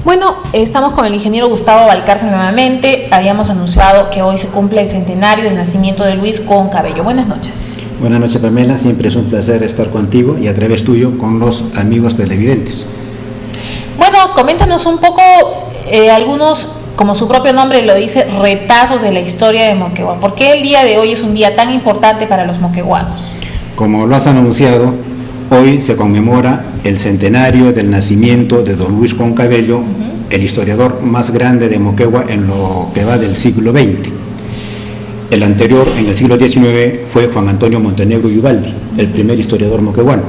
Bueno, estamos con el ingeniero Gustavo Valcárcel nuevamente. Habíamos anunciado que hoy se cumple el centenario del nacimiento de Luis Con Cabello. Buenas noches. Buenas noches, Pamela. Siempre es un placer estar contigo y a través tuyo con los amigos televidentes. Bueno, coméntanos un poco algunos, como su propio nombre lo dice, retazos de la historia de Moquegua. ¿Por qué el día de hoy es un día tan importante para los moqueguanos? Como lo has anunciado, hoy se conmemora el centenario del nacimiento de don Luis Con Cabello, el historiador más grande de Moquegua en lo que va del siglo XX. El anterior, en el siglo XIX, fue Juan Antonio Montenegro y Ubaldi, el primer historiador moqueguano.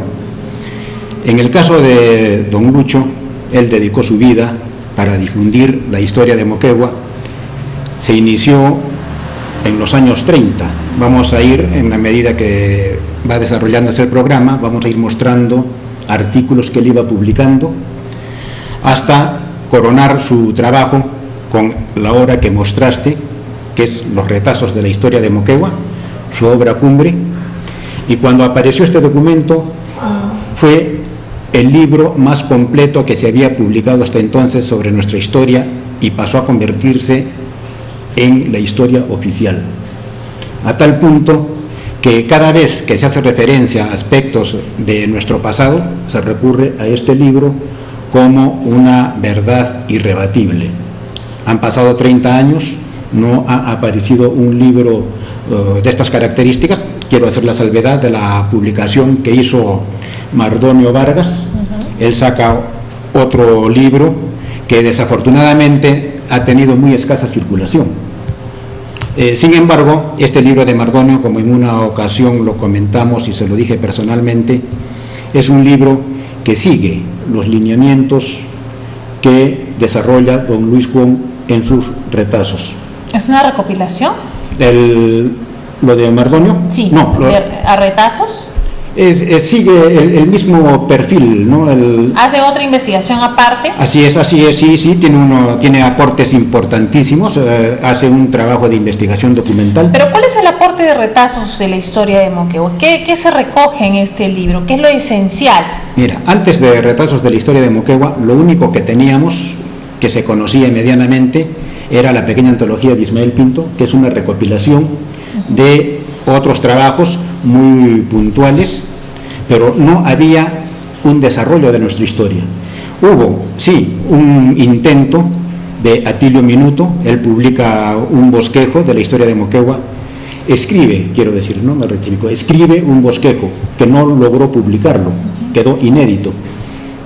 En el caso de don Lucho, él dedicó su vida para difundir la historia de Moquegua. Se inició en los años 30. Vamos a ir, en la medida que va desarrollándose el programa, vamos a ir mostrando artículos que él iba publicando hasta coronar su trabajo con la obra que mostraste, que es Los retazos de la historia de Moquegua, su obra cumbre. Y cuando apareció este documento, fue el libro más completo que se había publicado hasta entonces sobre nuestra historia y pasó a convertirse en la historia oficial, a tal punto que cada vez que se hace referencia a aspectos de nuestro pasado, se recurre a este libro como una verdad irrebatible. Han pasado 30 años, no ha aparecido un libro de estas características. Quiero hacer la salvedad de la publicación que hizo Mardonio Vargas. Él saca otro libro que desafortunadamente ha tenido muy escasa circulación. Sin embargo, este libro de Mardonio, como en una ocasión lo comentamos y se lo dije personalmente, es un libro que sigue los lineamientos que desarrolla don Luis Con en sus retazos. ¿Es una recopilación? ¿Lo de Mardonio? Sí, no, ¿a retazos? Sigue el mismo perfil, ¿no? ¿Hace otra investigación aparte? Así es, sí, tiene aportes importantísimos, hace un trabajo de investigación documental. Pero ¿cuál es el aporte de retazos de la historia de Moquegua? ¿Qué se recoge en este libro? ¿Qué es lo esencial? Mira, antes de retazos de la historia de Moquegua, lo único que teníamos, que se conocía medianamente, era la pequeña antología de Ismael Pinto, que es una recopilación de otros trabajos muy puntuales, pero no había un desarrollo de nuestra historia. Hubo, sí, un intento de Atilio Minuto. Él publica un bosquejo de la historia de Moquegua, escribe un bosquejo que no logró publicarlo, quedó inédito.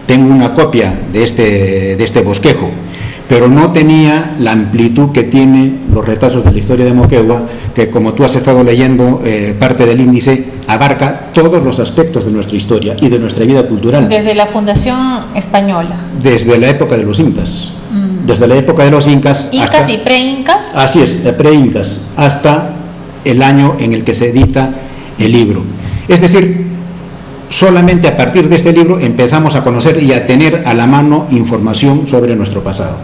Tengo una copia de este bosquejo, pero no tenía la amplitud que tiene los retazos de la historia de Moquegua, que, como tú has estado leyendo parte del índice, abarca todos los aspectos de nuestra historia y de nuestra vida cultural. Desde la fundación española. Desde la época de los incas. Desde la época de los incas. ¿Incas hasta, y pre-incas? Así es, pre-incas, hasta el año en el que se edita el libro. Es decir, solamente a partir de este libro empezamos a conocer y a tener a la mano información sobre nuestro pasado.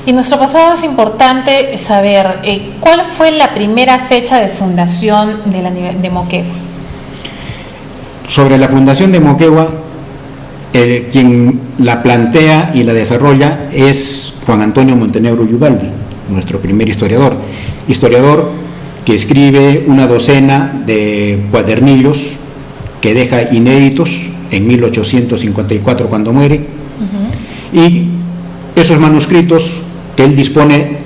Y nuestro pasado es importante saber cuál fue la primera fecha de fundación de Moquegua. Sobre la fundación de Moquegua, quien la plantea y la desarrolla es Juan Antonio Montenegro y Ubaldi, nuestro primer historiador que escribe una docena de cuadernillos que deja inéditos en 1854 cuando muere, y esos manuscritos que él dispone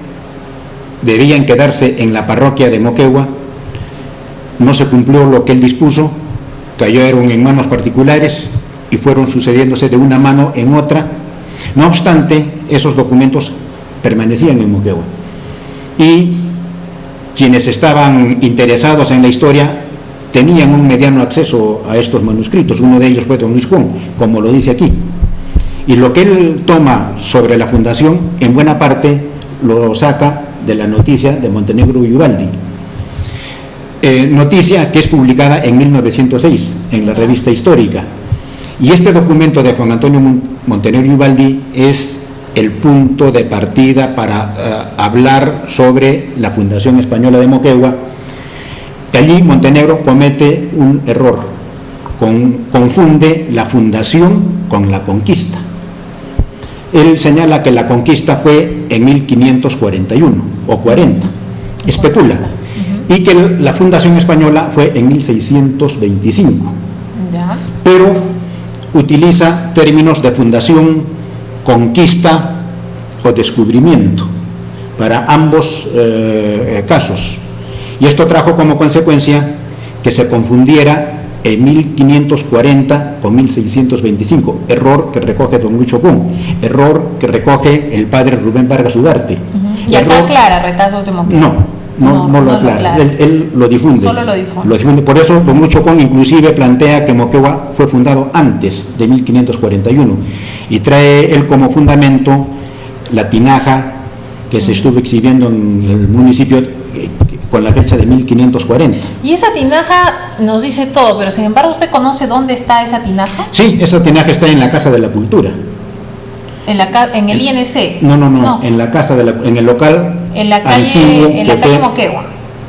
debían quedarse en la parroquia de Moquegua. No se cumplió lo que él dispuso, cayeron en manos particulares y fueron sucediéndose de una mano en otra. No obstante, esos documentos permanecían en Moquegua y quienes estaban interesados en la historia tenían un mediano acceso a estos manuscritos. Uno de ellos fue don Luis Con, como lo dice aquí. Y lo que él toma sobre la fundación, en buena parte, lo saca de la noticia de Montenegro y Ubaldi. Noticia que es publicada en 1906 en la revista Histórica. Y este documento de Juan Antonio Montenegro y Ubaldi es el punto de partida para hablar sobre la fundación española de Moquegua. Allí Montenegro comete un error, confunde la fundación con la conquista. Él señala que la conquista fue en 1541 o 40, especula, y que la fundación española fue en 1625. Ya. Pero utiliza términos de fundación, conquista o descubrimiento para ambos casos. Y esto trajo como consecuencia que se confundiera en 1540 con 1625, error que recoge don Luis Chocón, error que recoge el padre Rubén Vargas Ugarte. Y acá aclara retazos de Moquegua. No lo aclara, él lo difunde. Solo lo difunde. Por eso don Luis Chocón inclusive plantea que Moquegua fue fundado antes de 1541 y trae él como fundamento la tinaja que se estuvo exhibiendo en el municipio con la fecha de 1540. Y esa tinaja nos dice todo, pero sin embargo, ¿usted conoce dónde está esa tinaja? Sí, esa tinaja está en la Casa de la Cultura. ¿En el INC? No, en la casa en el local en la calle, antiguo, en la calle Moquegua.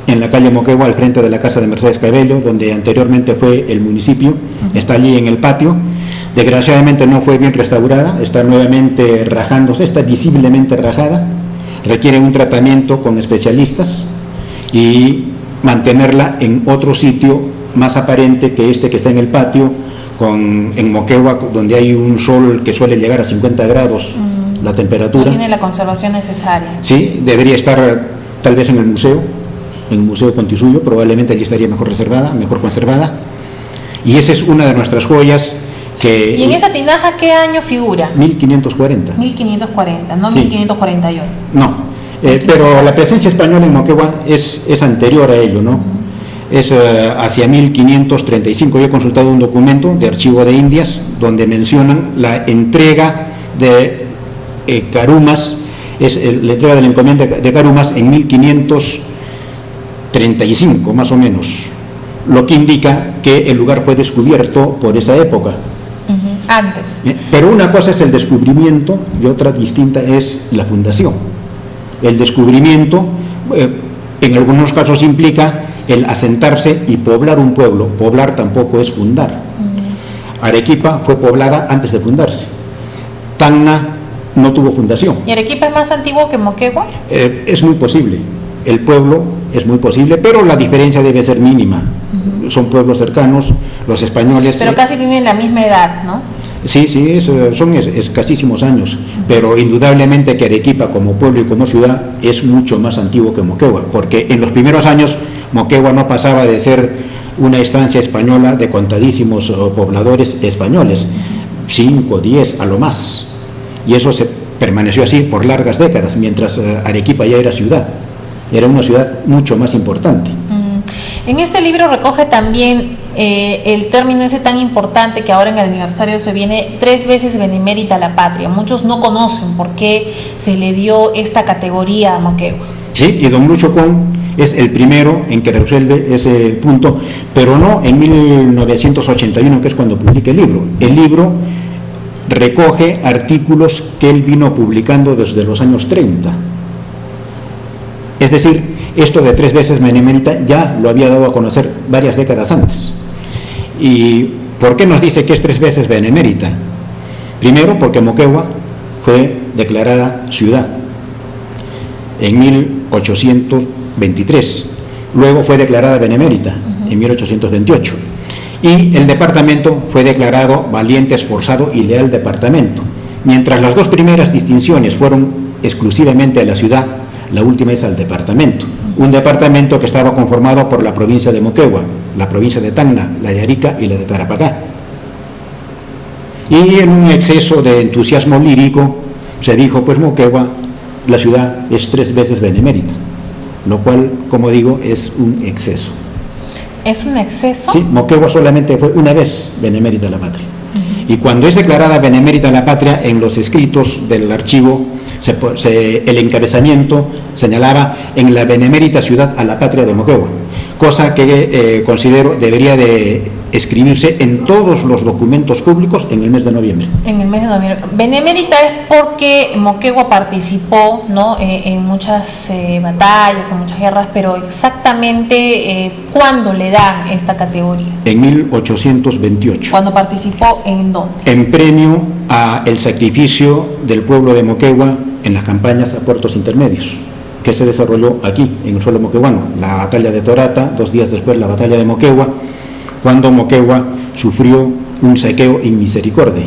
En la calle Moquegua, al frente de la casa de Mercedes Cabello, donde anteriormente fue el municipio, está allí en el patio. Desgraciadamente no fue bien restaurada, está nuevamente rajándose, está visiblemente rajada, requiere un tratamiento con especialistas y mantenerla en otro sitio más aparente que este que está en el patio, en Moquegua, donde hay un sol que suele llegar a 50 grados la temperatura. No tiene la conservación necesaria. Sí, debería estar tal vez en el Museo Pontisuyo, probablemente allí estaría mejor conservada. Y esa es una de nuestras joyas que... ¿Y en esa tinaja qué año figura? 1540. 1540, no Sí. 1541. No, pero la presencia española en Moquegua es anterior a ello, ¿no? Es hacia 1535. Yo he consultado un documento de Archivo de Indias donde mencionan la entrega de Carumas, la entrega de la encomienda de Carumas en 1535 más o menos, lo que indica que el lugar fue descubierto por esa época. Antes. Pero una cosa es el descubrimiento y otra distinta es la fundación. El descubrimiento en algunos casos implica el asentarse y poblar un pueblo. Poblar tampoco es fundar. Arequipa fue poblada antes de fundarse. Tacna no tuvo fundación. ¿Y Arequipa es más antiguo que Moquegua? Es muy posible. El pueblo es muy posible, pero la diferencia debe ser mínima. Son pueblos cercanos, los españoles... Pero casi tienen la misma edad, ¿no? Sí, son escasísimos años, pero indudablemente que Arequipa como pueblo y como ciudad es mucho más antiguo que Moquegua, porque en los primeros años Moquegua no pasaba de ser una estancia española de contadísimos pobladores españoles, 5, 10 a lo más, y eso se permaneció así por largas décadas, mientras Arequipa ya era ciudad, era una ciudad mucho más importante. En este libro recoge también el término ese tan importante que ahora en el aniversario se viene 3 veces benemérita a la patria. Muchos no conocen por qué se le dio esta categoría a Moquegua. Sí, y don Luis Chocón es el primero en que resuelve ese punto, pero no en 1981, que es cuando publica el libro. El libro recoge artículos que él vino publicando desde los años 30. Es decir, esto de 3 veces benemérita ya lo había dado a conocer varias décadas antes. ¿Y por qué nos dice que es 3 veces benemérita? Primero, porque Moquegua fue declarada ciudad en 1823. Luego fue declarada benemérita en 1828. Y el departamento fue declarado valiente, esforzado y leal departamento. Mientras las 2 primeras distinciones fueron exclusivamente a la ciudad, la última es al departamento. Un departamento que estaba conformado por la provincia de Moquegua, la provincia de Tacna, la de Arica y la de Tarapacá. Y en un exceso de entusiasmo lírico se dijo, pues Moquegua, la ciudad es 3 veces benemérita, lo cual, como digo, es un exceso. ¿Es un exceso? Sí, Moquegua solamente fue una vez benemérita a la patria. Y cuando es declarada benemérita a la patria, en los escritos del archivo, el encabezamiento señalaba en la benemérita ciudad a la patria de Moquegua, cosa que considero debería de escribirse en todos los documentos públicos en el mes de noviembre. En el mes de noviembre. Benemérita es porque Moquegua participó, ¿no? En muchas batallas, en muchas guerras, pero exactamente ¿cuándo le dan esta categoría? En 1828. ¿Cuándo participó en dónde? En premio al sacrificio del pueblo de Moquegua en las campañas a puertos intermedios, que se desarrolló aquí, en el suelo moqueguano. La batalla de Torata, 2 días después la batalla de Moquegua, cuando Moquegua sufrió un saqueo in misericordia.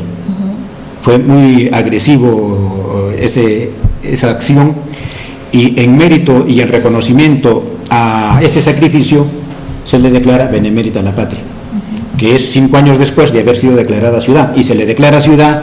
Fue muy agresivo esa acción, y en mérito y en reconocimiento a ese sacrificio se le declara benemérita la patria, que es 5 años después de haber sido declarada ciudad, y se le declara ciudad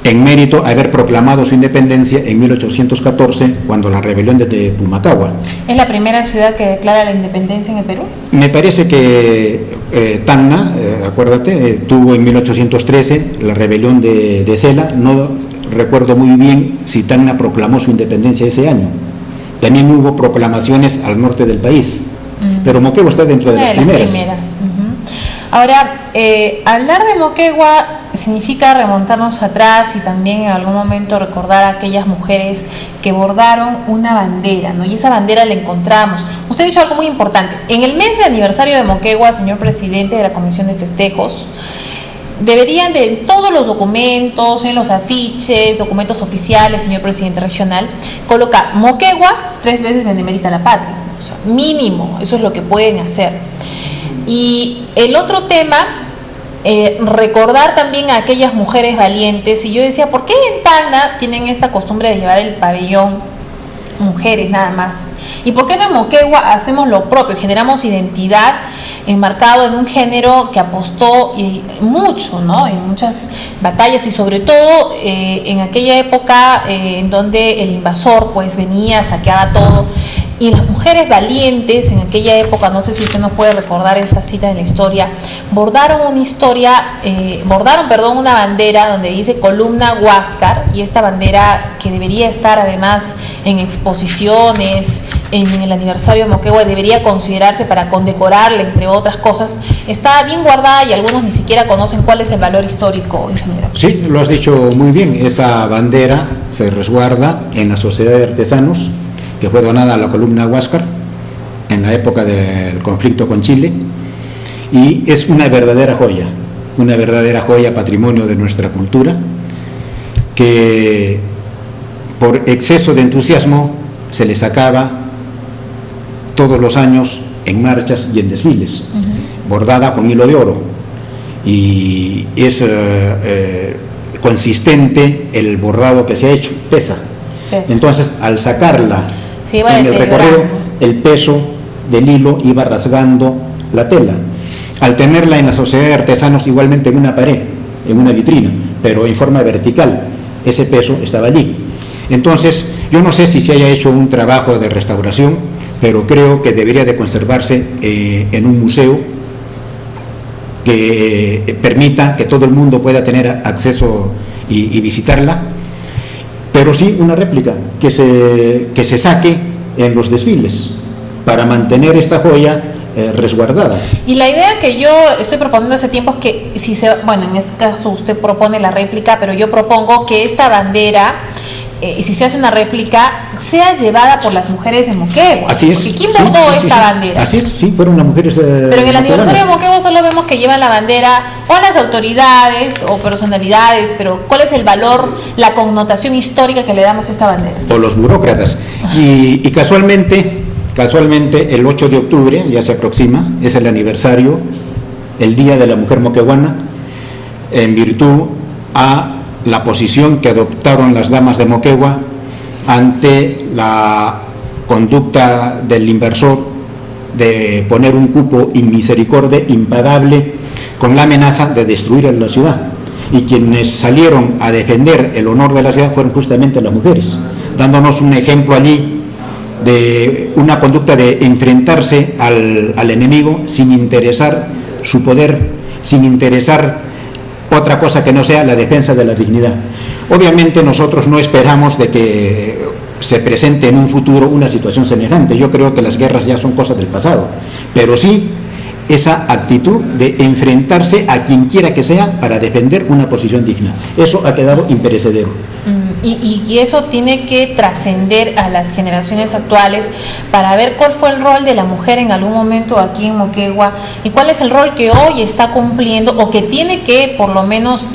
en mérito a haber proclamado su independencia en 1814, cuando la rebelión de Pumacahua. ¿Es la primera ciudad que declara la independencia en el Perú? Me parece que Tacna, acuérdate, tuvo en 1813 la rebelión de Cela. No recuerdo muy bien si Tacna proclamó su independencia ese año. También hubo proclamaciones al norte del país, pero Moquegua está dentro de las primeras. Ahora, hablar de Moquegua significa remontarnos atrás y también en algún momento recordar a aquellas mujeres que bordaron una bandera, ¿no? Y esa bandera la encontramos. Usted ha dicho algo muy importante. En el mes de aniversario de Moquegua, señor presidente de la Comisión de Festejos, deberían de, en todos los documentos, en los afiches, documentos oficiales, señor presidente regional, colocar Moquegua 3 veces benemérita la patria. O sea, mínimo, eso es lo que pueden hacer. Y el otro tema, recordar también a aquellas mujeres valientes. Y yo decía, ¿por qué en Tacna tienen esta costumbre de llevar el pabellón mujeres nada más? ¿Y por qué en Moquegua hacemos lo propio? Generamos identidad enmarcado en un género que apostó mucho, ¿no? En muchas batallas, y sobre todo en aquella época en donde el invasor pues venía, saqueaba todo. Y las mujeres valientes en aquella época, no sé si usted nos puede recordar esta cita en la historia, bordaron una bandera donde dice columna Huáscar, y esta bandera, que debería estar además en exposiciones, en el aniversario de Moquegua, debería considerarse para condecorarle, entre otras cosas, está bien guardada y algunos ni siquiera conocen cuál es el valor histórico, ingeniero. Sí, lo has dicho muy bien. Esa bandera se resguarda en la Sociedad de Artesanos, que fue donada a la columna Huáscar en la época del conflicto con Chile, y es una verdadera joya patrimonio de nuestra cultura, que por exceso de entusiasmo se le sacaba todos los años en marchas y en desfiles, bordada con hilo de oro, y es consistente el bordado que se ha hecho, pesa. Entonces, al sacarla en el recorrido, el peso del hilo iba rasgando la tela. Al tenerla en la Sociedad de Artesanos, igualmente en una pared, en una vitrina, pero en forma vertical, ese peso estaba allí. Entonces, yo no sé si se haya hecho un trabajo de restauración, pero creo que debería de conservarse en un museo que permita que todo el mundo pueda tener acceso y visitarla. Pero sí una réplica que se saque en los desfiles para mantener esta joya resguardada. Y la idea que yo estoy proponiendo hace tiempo es que, en este caso usted propone la réplica, pero yo propongo que esta bandera, si se hace una réplica, sea llevada por las mujeres de Moquegua. Así es. Porque ¿quién bordó esta bandera? Así es, sí, fueron las mujeres Pero en el aniversario de Moquegua solo vemos que llevan la bandera o las autoridades o personalidades, pero ¿cuál es el valor, la connotación histórica que le damos a esta bandera? O los burócratas. Y casualmente el 8 de octubre, ya se aproxima, es el aniversario, el Día de la Mujer Moqueguana, en virtud a la posición que adoptaron las damas de Moquegua ante la conducta del inversor de poner un cupo inmisericordia, impagable, con la amenaza de destruir la ciudad. Y quienes salieron a defender el honor de la ciudad fueron justamente las mujeres, dándonos un ejemplo allí de una conducta de enfrentarse al enemigo sin interesar su poder, sin interesar otra cosa que no sea la defensa de la dignidad. Obviamente nosotros no esperamos de que se presente en un futuro una situación semejante. Yo creo que las guerras ya son cosas del pasado, pero sí esa actitud de enfrentarse a quien quiera que sea para defender una posición digna. Eso ha quedado imperecedero. Y eso tiene que trascender a las generaciones actuales para ver cuál fue el rol de la mujer en algún momento aquí en Moquegua y cuál es el rol que hoy está cumpliendo o que tiene que por lo menos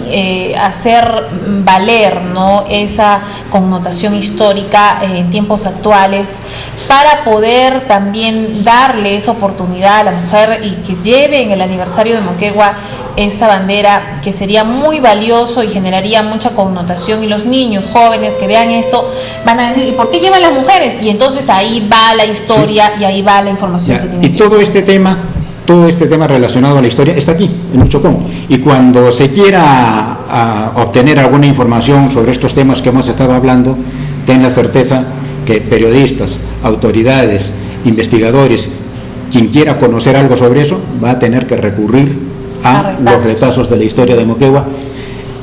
hacer valer, ¿no?, esa connotación histórica en tiempos actuales, para poder también darle esa oportunidad a la mujer y que lleve en el aniversario de Moquegua esta bandera, que sería muy valioso y generaría mucha connotación, y los niños jóvenes que vean esto van a decir, ¿y por qué llevan las mujeres? Y entonces ahí va la historia, sí, y ahí va la información ya, que tienen. Y todo este tema relacionado a la historia está aquí, en Uchocongo. Y cuando se quiera obtener alguna información sobre estos temas que hemos estado hablando, ten la certeza que periodistas, autoridades, investigadores, quien quiera conocer algo sobre eso, va a tener que recurrir a los retazos de la historia de Moquegua,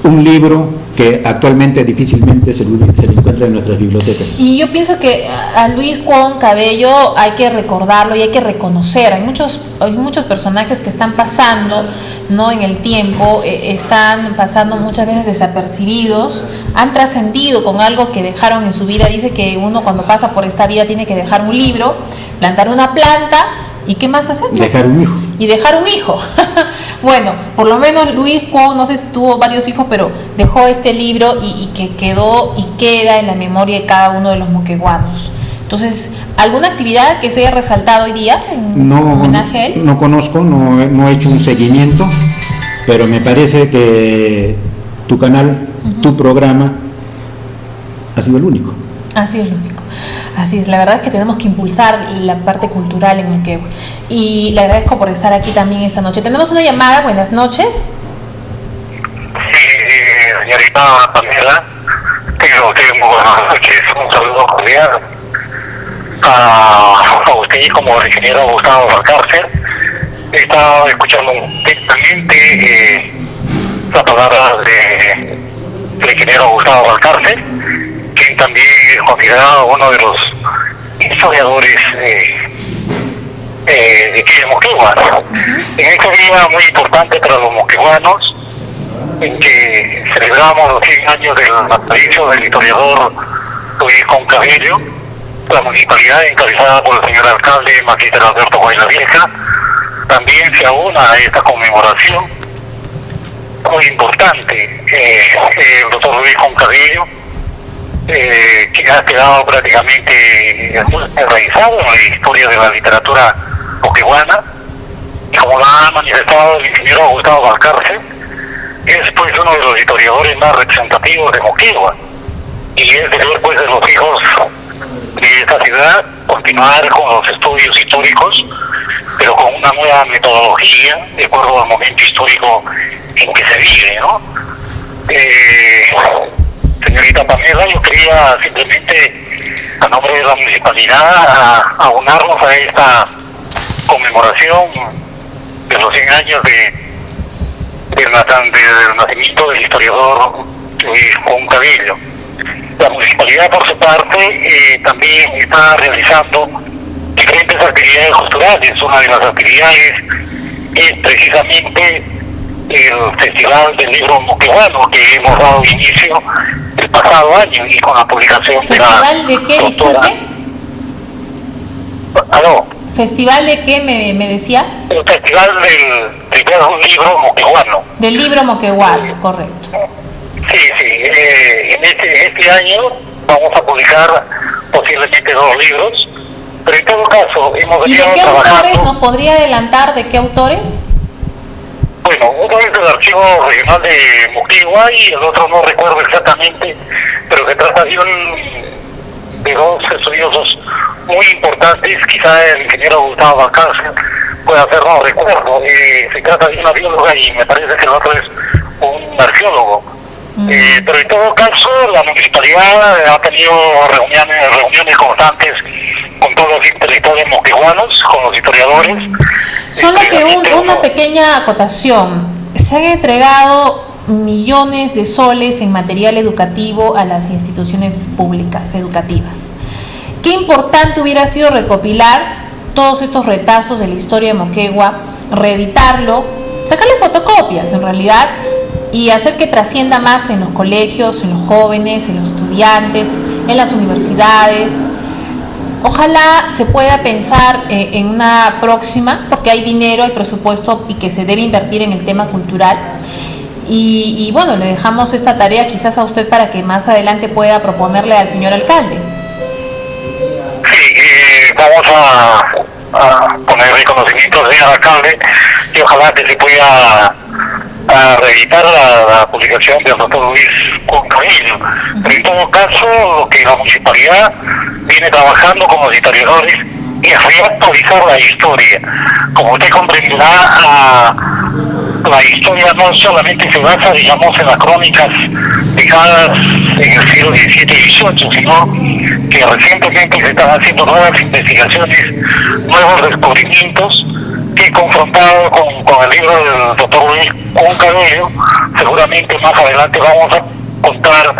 un libro que actualmente difícilmente se le encuentra en nuestras bibliotecas. Y yo pienso que a Luis Cuón Cabello hay que recordarlo y hay que reconocer. Hay muchos personajes que están pasando, ¿no?, en el tiempo, están pasando muchas veces desapercibidos, han trascendido con algo que dejaron en su vida. Dice que uno cuando pasa por esta vida tiene que dejar un libro, plantar una planta, ¿y qué más hacer? Dejar un hijo. Y dejar un hijo. Bueno, por lo menos Luis Cuón, no sé si tuvo varios hijos, pero dejó este libro y que quedó y queda en la memoria de cada uno de los moqueguanos. Entonces, ¿alguna actividad que se haya resaltado hoy día en homenaje a él? No conozco, no he hecho un seguimiento, pero me parece que tu canal, tu programa, ha sido el único. Ha sido el único. Así es, la verdad es que tenemos que impulsar la parte cultural en Moquegua. Y le agradezco por estar aquí también esta noche. Tenemos una llamada, buenas noches. Sí, señorita Pamela, tengo muy buenas noches. Un saludo cordial a usted como el ingeniero Gustavo Valcárcel. He estado escuchando atentamente las palabras del ingeniero Gustavo Valcárcel, quien también es considerado uno de los historiadores de aquí de Moquegua. En este día muy importante para los moqueguanos, en que celebramos los 100 años del natalicio del historiador Luis Cuón Cabello, la municipalidad encabezada por el señor alcalde Magíster Alberto Guayla Vieja también se aúna a esta conmemoración muy importante. El doctor Luis Cuón Cabello, que ha quedado prácticamente enraizado en la historia de la literatura moqueguana, como lo ha manifestado el ingeniero Gustavo Valcárcel, es pues uno de los historiadores más representativos de Moquegua, y es deber pues de los hijos de esta ciudad continuar con los estudios históricos, pero con una nueva metodología de acuerdo al momento histórico en que se vive, ¿no? Señorita Pamela, yo quería simplemente, a nombre de la municipalidad, aunarnos a esta conmemoración de los 100 años del nacimiento del historiador Luis Cuón Cabello. La municipalidad, por su parte, también está realizando diferentes actividades culturales. Una de las actividades es precisamente el Festival del Libro Moqueguano, que hemos dado inicio el pasado año, y con la publicación de la... ¿Festival de qué, disculpe? ¿Aló? ¿Festival de qué me decía? El Festival del primer libro moqueguano. Del libro moqueguano, correcto. Sí, en este año vamos a publicar posiblemente 2 libros, pero en todo caso hemos venido trabajando... ¿Y de qué autores nos podría adelantar? ¿De qué autores? Bueno, uno es del Archivo Regional de Moquegua y el otro no recuerdo exactamente, pero se trata de 2 estudiosos muy importantes. Quizá el ingeniero Gustavo Valcárcel pueda hacernos recuerdo. Se trata de una bióloga y me parece que el otro es un arqueólogo. Pero en todo caso, la municipalidad ha tenido reuniones constantes con todos los intelectuales moqueguanos, con los historiadores. Solo que una pequeña acotación. Se han entregado millones de soles en material educativo a las instituciones públicas educativas. Qué importante hubiera sido recopilar todos estos retazos de la historia de Moquegua, reeditarlo, sacarle fotocopias en realidad, y hacer que trascienda más en los colegios, en los jóvenes, en los estudiantes, en las universidades. Ojalá se pueda pensar en una próxima, porque hay dinero, hay presupuesto y que se debe invertir en el tema cultural. Y bueno, le dejamos esta tarea quizás a usted para que más adelante pueda proponerle al señor alcalde. Sí, vamos a poner reconocimiento al señor alcalde y ojalá que se pueda reeditar la publicación del doctor Luis Concavillo. Pero en todo caso, lo que la municipalidad viene trabajando con los historiadores es reactualizar la historia. Como usted comprenderá, la historia no solamente se basa, digamos, en las crónicas dejadas en el siglo XVII y XVIII, sino que recientemente se están haciendo nuevas investigaciones, nuevos descubrimientos, que confrontado con el libro del doctor Luis Concavillo, seguramente más adelante vamos a contar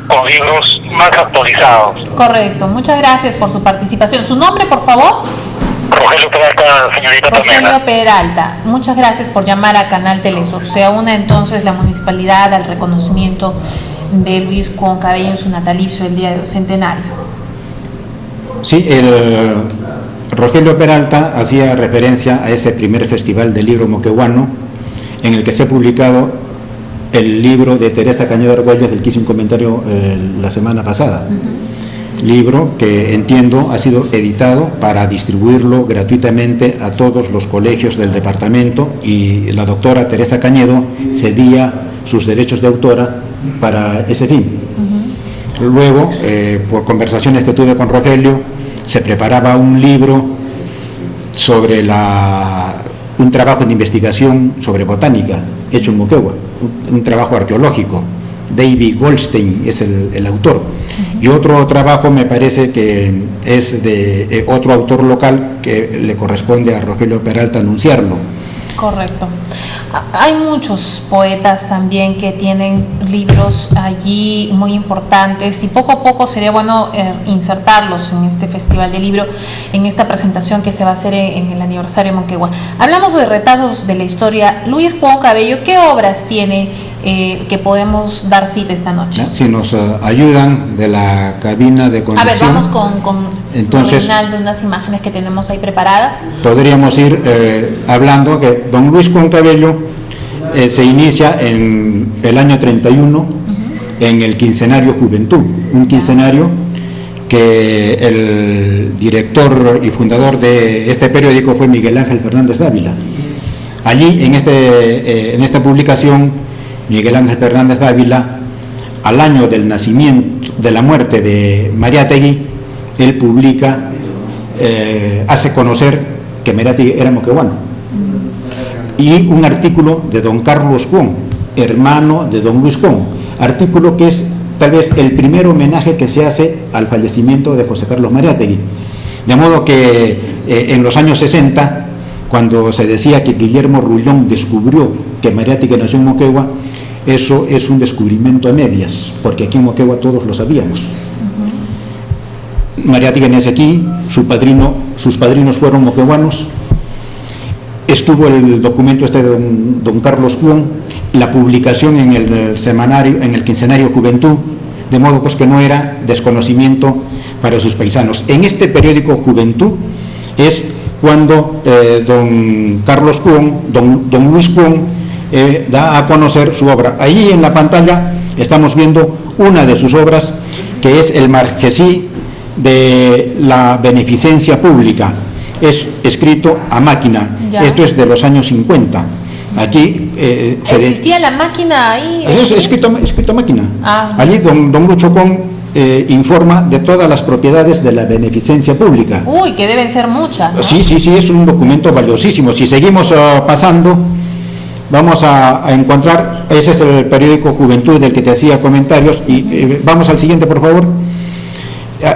con libros más actualizados. Correcto, muchas gracias por su participación. ¿Su nombre, por favor? Rogelio Peralta, señorita Pamela. Rogelio Peralta, muchas gracias por llamar a Canal Telesur. Se una entonces la municipalidad al reconocimiento de Luis Concavillo en su natalicio, el día del centenario. Sí, el Rogelio Peralta hacía referencia a ese primer festival del libro moqueguano en el que se ha publicado el libro de Teresa Cañedo Argüelles, del que hice un comentario la semana pasada. Libro que entiendo ha sido editado para distribuirlo gratuitamente a todos los colegios del departamento, y la doctora Teresa Cañedo cedía sus derechos de autora para ese fin. Luego, por conversaciones que tuve con Rogelio, se preparaba un libro sobre un trabajo de investigación sobre botánica hecho en Moquegua, un trabajo arqueológico. David Goldstein es el autor. Y otro trabajo me parece que es de otro autor local que le corresponde a Rogelio Peralta anunciarlo. Correcto. Hay muchos poetas también que tienen libros allí muy importantes y poco a poco sería bueno insertarlos en este festival de libro, en esta presentación que se va a hacer en el aniversario de Moquegua. Hablamos de retazos de la historia. Luis Concavillo, ¿qué obras tiene que podemos dar cita esta noche? Si nos ayudan de la cabina de conducción. A ver, vamos con entonces, de unas imágenes que tenemos ahí preparadas. Podríamos ir hablando que don Luis Concavillo se inicia en el año 31 en el quincenario Juventud, un quincenario que el director y fundador de este periódico fue Miguel Ángel Fernández Dávila. Allí, en esta publicación, Miguel Ángel Fernández Dávila, al año del nacimiento, de la muerte de Mariátegui, él publica, hace conocer que Mariátegui era moqueguano, y un artículo de don Carlos Cuón, hermano de don Luis Cuón, artículo que es tal vez el primer homenaje que se hace al fallecimiento de José Carlos Mariátegui. De modo que en los años 60, cuando se decía que Guillermo Rullón descubrió que Mariátegui nació en Moquegua, eso es un descubrimiento a medias, porque aquí en Moquegua todos lo sabíamos. Mariátegui nace aquí, sus padrinos fueron moqueguanos. Estuvo el documento de don Carlos Cuón, la publicación en el semanario, en el quincenario Juventud, de modo pues que no era desconocimiento para sus paisanos. En este periódico Juventud es cuando don Carlos Cuón, don Luis Cuón, da a conocer su obra. Ahí en la pantalla estamos viendo una de sus obras, que es el Marquesí de la Beneficencia Pública. Es escrito a máquina. Ya. Esto es de los años 50. Aquí ¿existía la máquina ahí? Es escrito a máquina. Allí don Lucho Cuón informa de todas las propiedades de la beneficencia pública. Uy, que deben ser muchas, ¿no? Sí, es un documento valiosísimo. Si seguimos pasando, vamos a encontrar, ese es el periódico Juventud del que te hacía comentarios, y vamos al siguiente, por favor.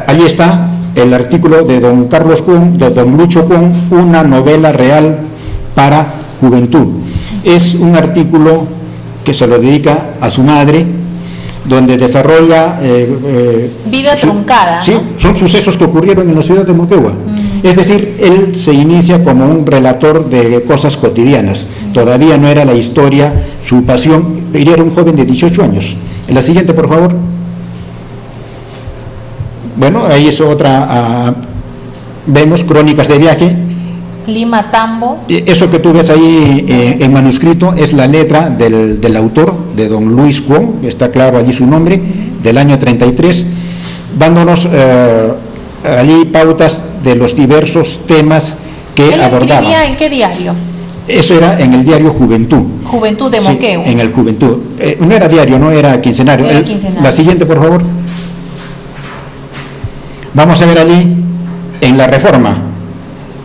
Allí está el artículo de don Carlos Cuón, de don Lucho Cuón, una novela real para Juventud. Es un artículo que se lo dedica a su madre, donde desarrolla vida truncada, sí, ¿no? Son sucesos que ocurrieron en la ciudad de Moquegua, Es decir, él se inicia como un relator de cosas cotidianas. Todavía no era la historia su pasión, pero era un joven de 18 años. La siguiente, por favor. Bueno, ahí es otra, vemos crónicas de viaje. Lima Tambo. Eso que tú ves ahí en manuscrito es la letra del autor, de don Luis Cuón, está claro allí su nombre, del año 33, dándonos allí pautas de los diversos temas que ¿Él abordaba. escribía en qué diario? Eso era en el diario Juventud. Juventud de Sí, Moquegua. en el Juventud. No era diario, no era quincenario. Era quincenario. La siguiente, por favor. Vamos a ver allí, en la Reforma,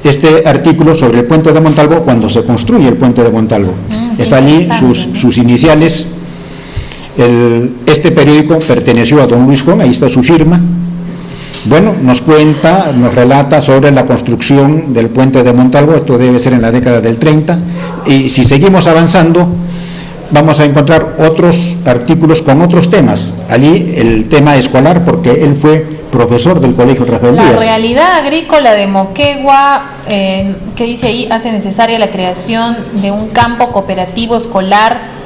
este artículo sobre el puente de Montalvo, cuando se construye el puente de Montalvo. Está allí sus iniciales. Este periódico perteneció a don Luis Cuón, ahí está su firma. Bueno, nos cuenta, nos relata sobre la construcción del puente de Montalvo, esto debe ser en la década del 30, y si seguimos avanzando, vamos a encontrar otros artículos con otros temas. Allí el tema escolar, porque él fue profesor del Colegio Rafael La Díaz. realidad agrícola de Moquegua, que dice ahí, hace necesaria la creación de un campo cooperativo escolar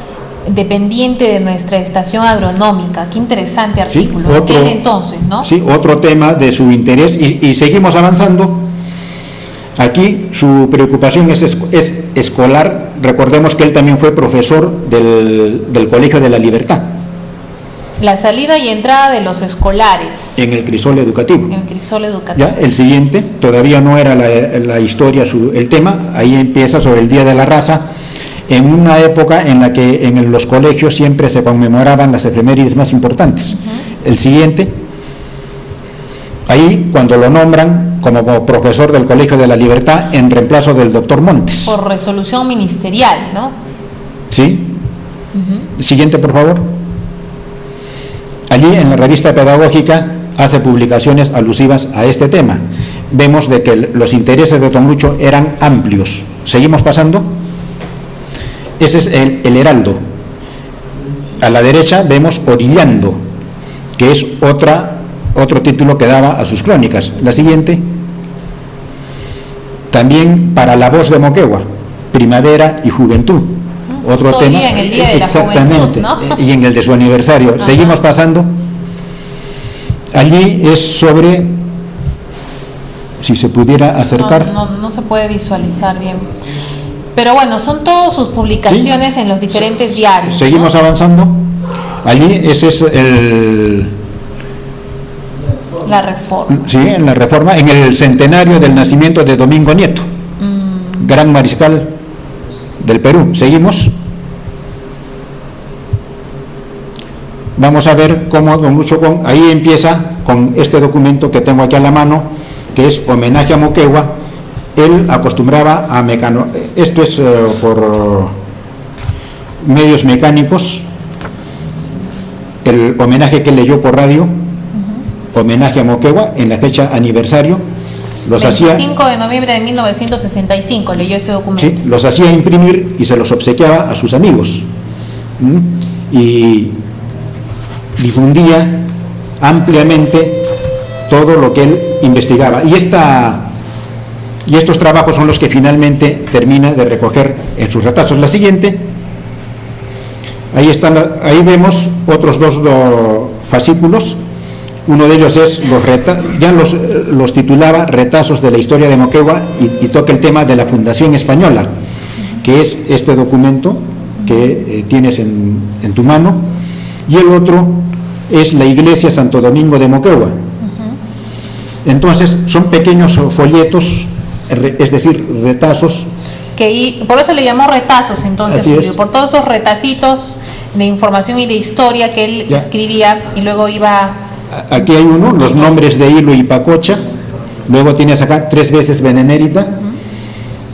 dependiente de nuestra estación agronómica. Qué interesante artículo. Sí, otro, aquel entonces, ¿no? Sí, otro tema de su interés, y seguimos avanzando. Aquí su preocupación es escolar. Recordemos que él también fue profesor del Colegio de la Libertad. La salida y entrada de los escolares. En el crisol educativo. En el crisol educativo. Ya, el siguiente, todavía no era la historia, el tema, ahí empieza sobre el Día de la Raza, en una época en la que en los colegios siempre se conmemoraban las efemérides más importantes. El siguiente, ahí cuando lo nombran como profesor del Colegio de la Libertad en reemplazo del doctor Montes. Por resolución ministerial, ¿no? ¿Sí? Siguiente, por favor. Allí en la revista pedagógica hace publicaciones alusivas a este tema. Vemos de que los intereses de don Lucho eran amplios. ¿Seguimos pasando? Ese es el Heraldo. A la derecha vemos Orillando, que es otro título que daba a sus crónicas. La siguiente. También para La Voz de Moquegua, Primavera y Juventud. Otro tema, en el día de la exactamente, juventud, ¿no? Y en el de su aniversario. Ajá. Seguimos pasando. Allí es sobre, si se pudiera acercar. No se puede visualizar bien. Pero bueno, son todas sus publicaciones, ¿sí?, en los diferentes diarios. Seguimos, ¿no?, avanzando. Allí ese es la Reforma. Sí, en la Reforma, en el centenario del nacimiento de Domingo Nieto, gran mariscal del Perú. Seguimos. Vamos a ver cómo don Lucho Cuón, ahí empieza con este documento que tengo aquí a la mano, que es Homenaje a Moquegua. Él acostumbraba a esto es por medios mecánicos, el homenaje que leyó por radio, Homenaje a Moquegua, en la fecha aniversario. Los 25 de noviembre de 1965 leyó este documento. Sí, los hacía imprimir y se los obsequiaba a sus amigos. Y difundía ampliamente todo lo que él investigaba. Y estos trabajos son los que finalmente termina de recoger en sus retazos. La siguiente, ahí vemos otros dos fascículos. Uno de ellos es los titulaba Retazos de la historia de Moquegua, y toca el tema de la Fundación Española, que es este documento que tienes en tu mano, y el otro es la Iglesia Santo Domingo de Moquegua. Entonces son pequeños folletos, es decir, retazos. Por eso le llamó retazos, entonces, Julio, por todos estos retacitos de información y de historia que él escribía y luego iba. Aquí hay uno, los nombres de Hilo y Pacocha. Luego tienes acá 3 veces Benemérita.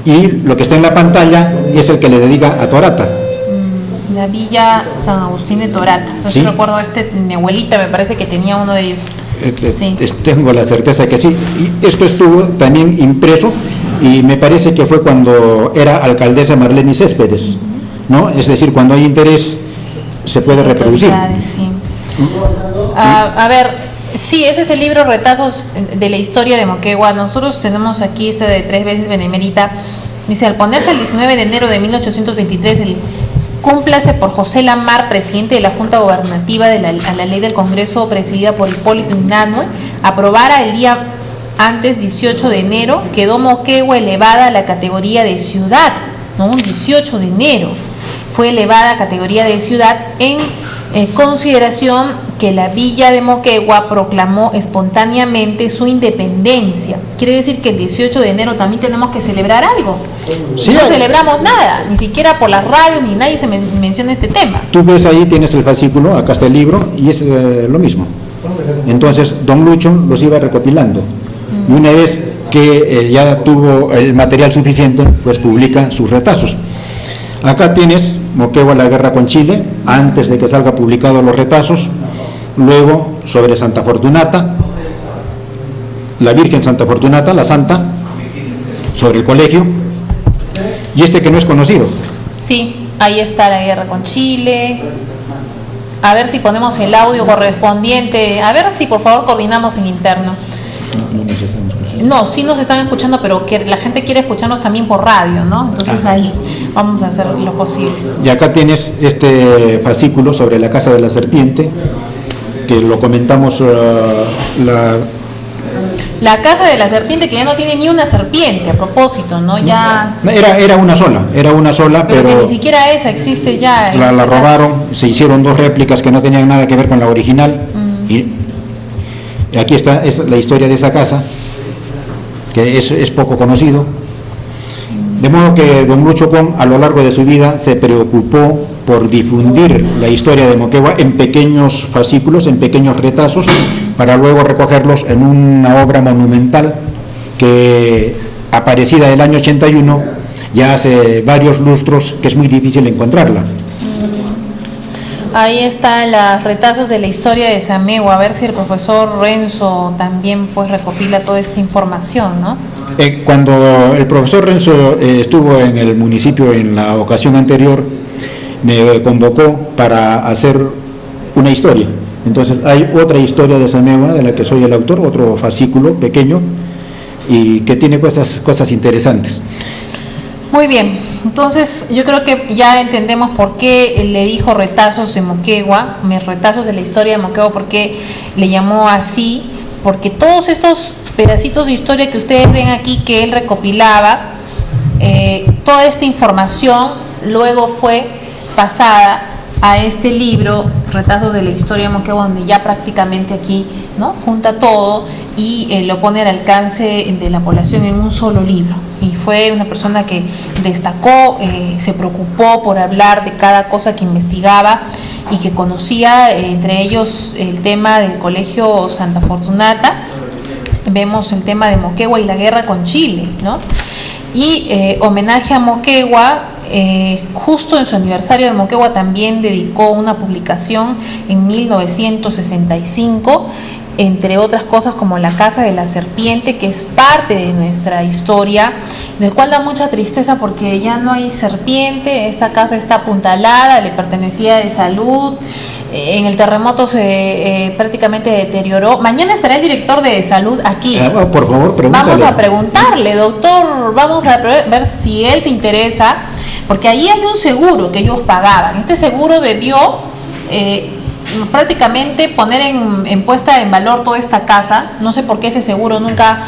Y lo que está en la pantalla es el que le dedica a Torata. La Villa San Agustín de Torata. Entonces, ¿sí?, recuerdo mi abuelita me parece que tenía uno de ellos. Sí. Tengo la certeza que sí. Y esto estuvo también impreso, y me parece que fue cuando era alcaldesa Marlene Céspedes, ¿no? Es decir, cuando hay interés se puede reproducir. Sí. A ver, Sí, ese es el libro Retazos de la historia de Moquegua. Nosotros tenemos aquí este de 3 veces benemérita. Dice, al ponerse el 19 de enero de 1823, cúmplase por José Lamar, presidente de la Junta Gubernativa a la ley del Congreso presidida por Hipólito Unanue, aprobara el día antes, 18 de enero, quedó Moquegua elevada a la categoría de ciudad, ¿no? Un 18 de enero fue elevada a categoría de ciudad en consideración que la villa de Moquegua proclamó espontáneamente su independencia. Quiere decir que el 18 de enero también tenemos que celebrar algo. Sí, no celebramos nada, ni siquiera por la radio ni nadie se menciona este tema. Tú ves ahí, tienes el fascículo, acá está el libro y es lo mismo. Entonces don Lucho los iba recopilando y una vez que ya tuvo el material suficiente, pues publica sus retazos. Acá tienes Moquegua, la guerra con Chile, antes de que salga publicado los retazos. Luego sobre Santa Fortunata, la Virgen Santa Fortunata, la Santa, sobre el colegio, y este que no es conocido. Sí, ahí está la guerra con Chile. A ver si ponemos el audio correspondiente, a ver si por favor coordinamos en interno. No nos están escuchando. No, sí nos están escuchando, pero que la gente quiere escucharnos también por radio, ¿no? Entonces ahí vamos a hacer lo posible. Y acá tienes este fascículo sobre la Casa de la Serpiente, que lo comentamos la Casa de la Serpiente, que ya no tiene ni una serpiente, a propósito, ¿no? Ya era una sola, pero que ni siquiera esa existe ya. La robaron, se hicieron 2 réplicas que no tenían nada que ver con la original. Y aquí está la historia de esa casa, que es poco conocido. De modo que don Lucho Pon, a lo largo de su vida, se preocupó por difundir la historia de Moquegua en pequeños fascículos, en pequeños retazos, para luego recogerlos en una obra monumental que, aparecida el año 81, ya hace varios lustros, que es muy difícil encontrarla. Ahí están los retazos de la historia de Samegua. A ver si el profesor Renzo también pues recopila toda esta información, ¿no? Cuando el profesor Renzo estuvo en el municipio en la ocasión anterior, me convocó para hacer una historia. Entonces hay otra historia de Samegua de la que soy el autor, otro fascículo pequeño y que tiene cosas interesantes. Muy bien, entonces yo creo que ya entendemos por qué le dijo retazos de Moquegua, retazos de la historia de Moquegua, por qué le llamó así, porque todos estos pedacitos de historia que ustedes ven aquí que él recopilaba, toda esta información luego fue pasada a este libro, Retazos de la historia de Moquegua, donde ya prácticamente aquí, ¿no?, junta todo y lo pone al alcance de la población en un solo libro. Y fue una persona que destacó, se preocupó por hablar de cada cosa que investigaba y que conocía, entre ellos el tema del Colegio Santa Fortunata. Vemos el tema de Moquegua y la guerra con Chile, ¿no? Y homenaje a Moquegua, justo en su aniversario de Moquegua también dedicó una publicación en 1965, entre otras cosas como La Casa de la Serpiente, que es parte de nuestra historia, del cual da mucha tristeza porque ya no hay serpiente, esta casa está apuntalada, le pertenecía de Salud, en el terremoto se prácticamente deterioró. Mañana estará el director de Salud aquí. Por favor, pregúntale. Vamos a preguntarle, doctor, vamos a ver si él se interesa, porque ahí hay un seguro que ellos pagaban. Este seguro debió prácticamente poner en puesta en valor toda esta casa. No sé por qué ese seguro nunca,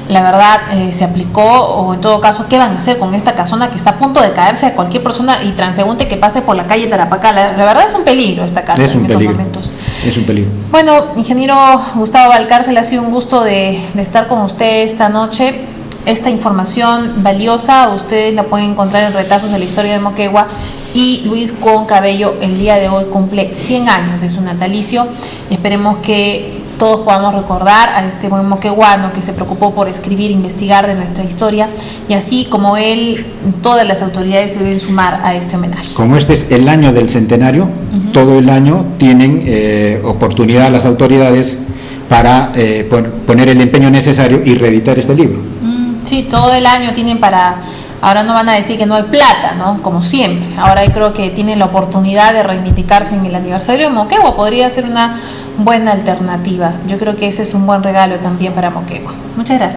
la verdad, se aplicó, o en todo caso, ¿qué van a hacer con esta casona que está a punto de caerse a cualquier persona y transeúnte que pase por la calle Tarapacá? La verdad es un peligro esta casa en estos momentos. Es un peligro. Bueno, ingeniero Gustavo Valcárcel, ha sido un gusto de estar con usted esta noche. Esta información valiosa ustedes la pueden encontrar en Retazos de la historia de Moquegua, y Luis Con Cabello el día de hoy cumple 100 años de su natalicio. Esperemos que todos podamos recordar a este buen moqueguano que se preocupó por escribir, investigar de nuestra historia, y así como él, todas las autoridades se deben sumar a este homenaje. Como este es el año del centenario, todo el año tienen oportunidad las autoridades para poner el empeño necesario y reeditar este libro. Sí, todo el año tienen para Ahora no van a decir que no hay plata, ¿no? Como siempre. Ahora creo que tienen la oportunidad de reivindicarse en el aniversario de Moquegua. Podría ser una buena alternativa. Yo creo que ese es un buen regalo también para Moquegua. Muchas gracias.